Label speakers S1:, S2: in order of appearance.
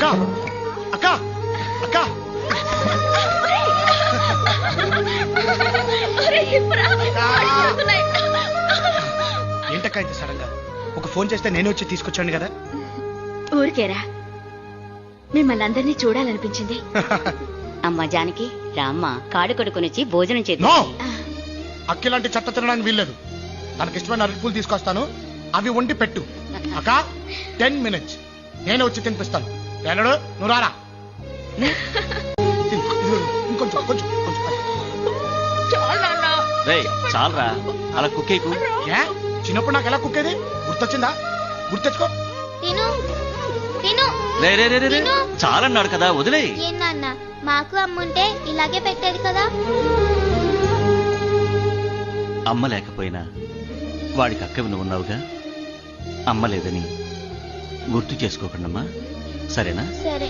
S1: అక్క అక్క అక్క ఏంటక్క ఇంత సడన్ గా ఒక ఫోన్ చేస్తే నేను వచ్చి తీసుకొచ్చాను కదా.
S2: ఊరికేరా, మిమ్మల్ని అందరినీ చూడాలనిపించింది.
S3: అమ్మ జానకి రామ్మ కాడు కొడుకునిచ్చి భోజనం చేద్దాం.
S1: నో, అక్కిలాంటి చెత్త తినడానికి వీల్లేదు. తనకి ఇష్టమైన అరటిపూలు తీసుకొస్తాను, అవి వండి పెట్టు. అక్క 10 minutes నేను వచ్చి తినిపిస్తాను. వెళ్ళడు, నువ్వు రారా. ఇంకొంచెం కొంచెం కొంచెం.
S4: చాలరా అలా కుక్కేకు.
S1: ఏ చిన్నప్పుడు నాకు ఎలా కుక్కేది గుర్తొచ్చిందా? గుర్తెచ్చుకో.
S5: తిను తిను.
S4: రే రే రే రే చాలన్నాడు కదా, వదిలే.
S5: ఏం నాన్న, మాకు అమ్ముంటే ఇలాగే పెట్టేది కదా.
S4: అమ్మ లేకపోయినా వాడికి అక్కవి నువ్వు ఉన్నావుగా. అమ్మ లేదని గుర్తు చేసుకోకండమ్మా, సరేనా?
S5: సరే.